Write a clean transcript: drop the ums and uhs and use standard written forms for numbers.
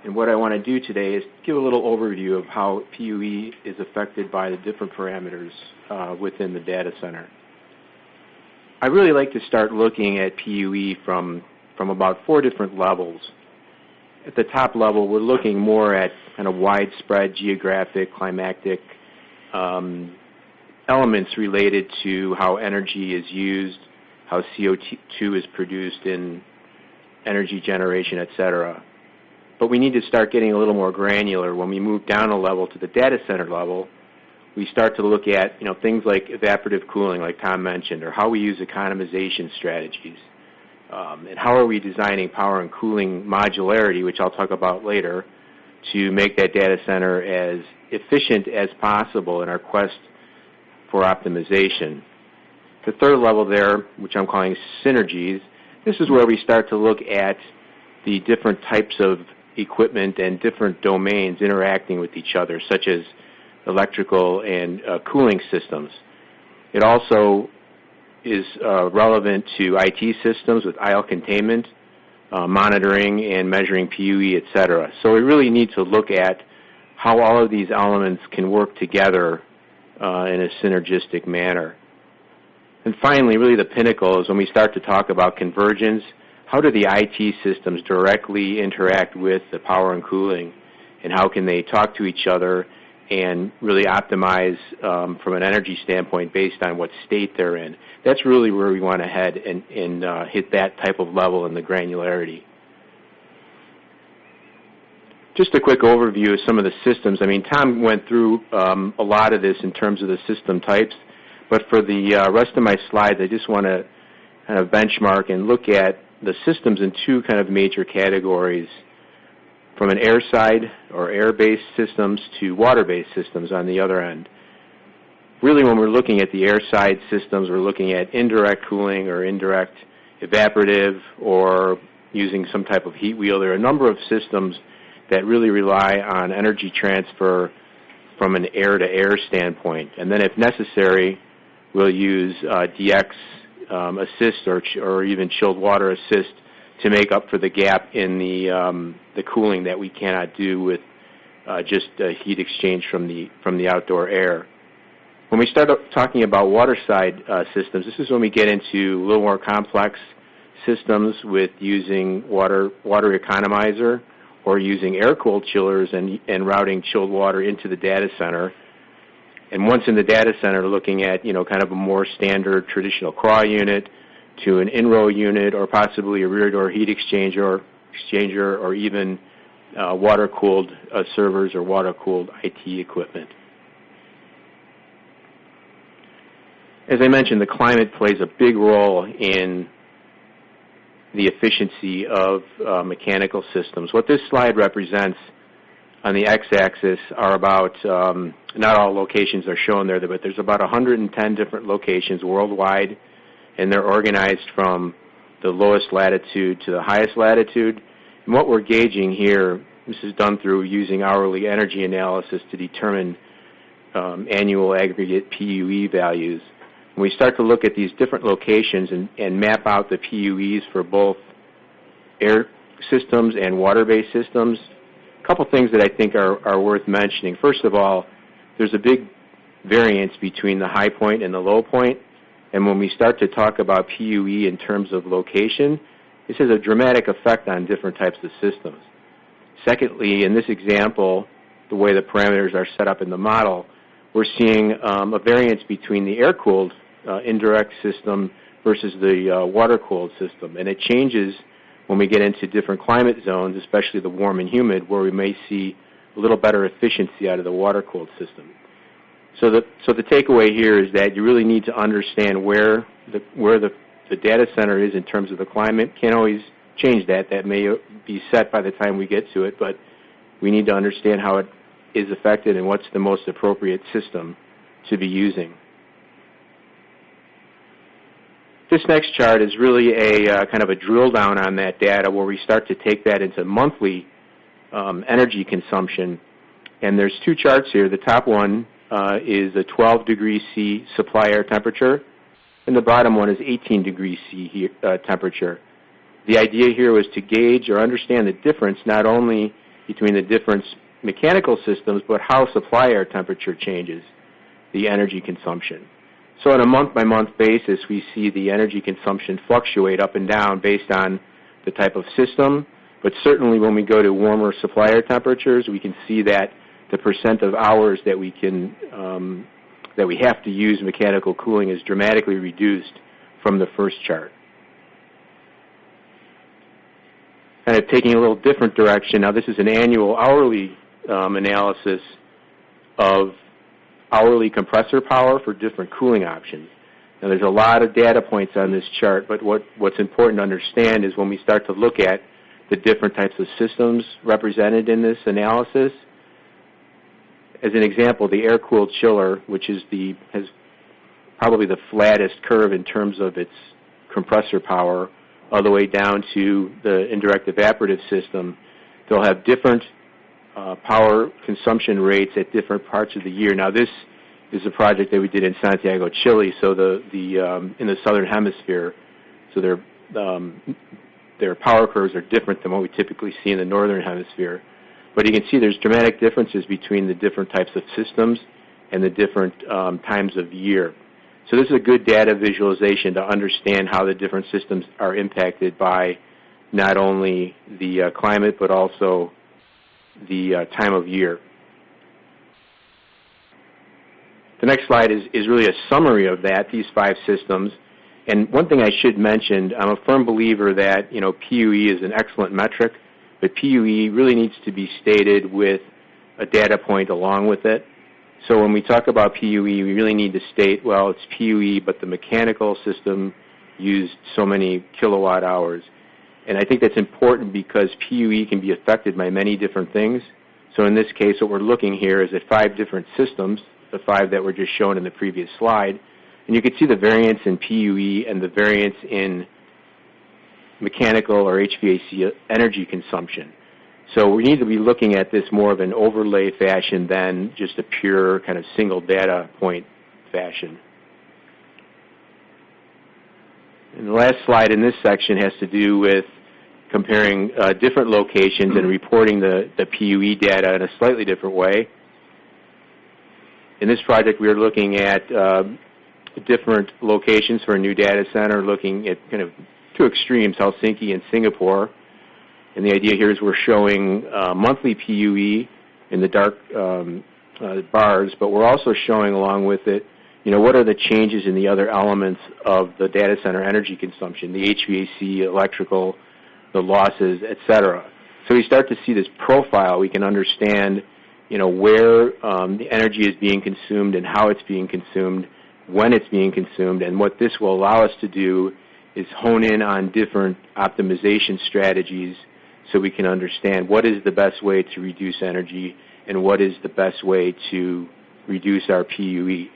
And what I want to do today is give a little overview of how PUE is affected by the different parameters within the data center. I really like to start looking at PUE from about 4 different levels. At the top level, we're looking more at kind of widespread geographic, climatic elements related to how energy is used, how CO2 is produced in energy generation, etc. But we need to start getting a little more granular. When we move down a level to the data center level, we start to look at things like evaporative cooling, like Tom mentioned, or how we use economization strategies. And how are we designing power and cooling modularity, which I'll talk about later, to make that data center as efficient as possible in our quest for optimization. The third level there, which I'm calling synergies, this is where we start to look at the different types of equipment and different domains interacting with each other, such as electrical and cooling systems. It also is relevant to IT systems with aisle containment, monitoring and measuring PUE, etc. So we really need to look at how all of these elements can work together in a synergistic manner. And finally, really the pinnacle is when we start to talk about convergence. How do the IT systems directly interact with the power and cooling, and how can they talk to each other and really optimize from an energy standpoint based on what state they're in? That's really where we want to head and hit that type of level in the granularity. Just a quick overview of some of the systems. I mean, Tom went through a lot of this in terms of the system types, but for the rest of my slides, I just want to kind of benchmark and look at the systems in 2 kind of major categories, from an air side or air-based systems to water-based systems on the other end. Really, when we're looking at the air side systems, we're looking at indirect cooling or indirect evaporative or using some type of heat wheel. There are a number of systems that really rely on energy transfer from an air-to-air standpoint. And then if necessary, we'll use DX assist or even chilled water assist to make up for the gap in the cooling that we cannot do with just heat exchange from the outdoor air. When we start talking about water side systems, this is when we get into a little more complex systems with using water economizer or using air-cooled chillers and routing chilled water into the data center. And once in the data center, looking at kind of a more standard traditional crawl unit to an in-row unit or possibly a rear door heat exchanger or even water-cooled servers or water-cooled IT equipment. As I mentioned, the climate plays a big role in the efficiency of mechanical systems. What this slide represents on the x-axis are about, not all locations are shown there, but there's about 110 different locations worldwide, and they're organized from the lowest latitude to the highest latitude. And what we're gauging here, this is done through using hourly energy analysis to determine annual aggregate PUE values. When we start to look at these different locations and map out the PUEs for both air systems and water-based systems, a couple things that I think are worth mentioning. First of all, there's a big variance between the high point and the low point. And when we start to talk about PUE in terms of location, this has a dramatic effect on different types of systems. Secondly, in this example, the way the parameters are set up in the model, we're seeing a variance between the air-cooled indirect system versus the water-cooled system. And it changes when we get into different climate zones, especially the warm and humid, where we may see a little better efficiency out of the water-cooled system. So the takeaway here is that you really need to understand where the data center is in terms of the climate. Can't always change that. That may be set by the time we get to it, but we need to understand how it is affected and what's the most appropriate system to be using. This next chart is really a kind of a drill down on that data where we start to take that into monthly energy consumption. And there's 2 charts here. The top one is a 12 degrees C supply air temperature, and the bottom one is 18 degrees C temperature. The idea here was to gauge or understand the difference not only between the different mechanical systems, but how supply air temperature changes the energy consumption. So on a month-by-month basis, we see the energy consumption fluctuate up and down based on the type of system, but certainly when we go to warmer supply air temperatures, we can see that the percent of hours that we can that we have to use mechanical cooling is dramatically reduced from the first chart. Kind of taking a little different direction, now this is an annual hourly analysis of hourly compressor power for different cooling options. Now there's a lot of data points on this chart, but what's important to understand is when we start to look at the different types of systems represented in this analysis, as an example, the air-cooled chiller, which has probably the flattest curve in terms of its compressor power, all the way down to the indirect evaporative system, they'll have different power consumption rates at different parts of the year. Now, this is a project that we did in Santiago, Chile, so in the southern hemisphere, so their power curves are different than what we typically see in the northern hemisphere. But you can see there's dramatic differences between the different types of systems and the different times of year. So this is a good data visualization to understand how the different systems are impacted by not only the climate, but also the time of year. The next slide is really a summary of that, these 5 systems. And one thing I should mention, I'm a firm believer that PUE is an excellent metric, but PUE really needs to be stated with a data point along with it. So when we talk about PUE, we really need to state, well, it's PUE, but the mechanical system used so many kilowatt hours. And I think that's important because PUE can be affected by many different things. So in this case, what we're looking here is at 5 different systems, the 5 that were just shown in the previous slide. And you can see the variance in PUE and the variance in mechanical or HVAC energy consumption. So we need to be looking at this more of an overlay fashion than just a pure kind of single data point fashion. And the last slide in this section has to do with comparing different locations and reporting the PUE data in a slightly different way. In this project, we are looking at different locations for a new data center, looking at kind of 2 extremes, Helsinki and Singapore. And the idea here is we're showing monthly PUE in the dark bars, but we're also showing along with it, what are the changes in the other elements of the data center energy consumption, the HVAC, electrical, the losses, etc. So we start to see this profile. We can understand, where the energy is being consumed and how it's being consumed, when it's being consumed, and what this will allow us to do is hone in on different optimization strategies so we can understand what is the best way to reduce energy and what is the best way to reduce our PUE.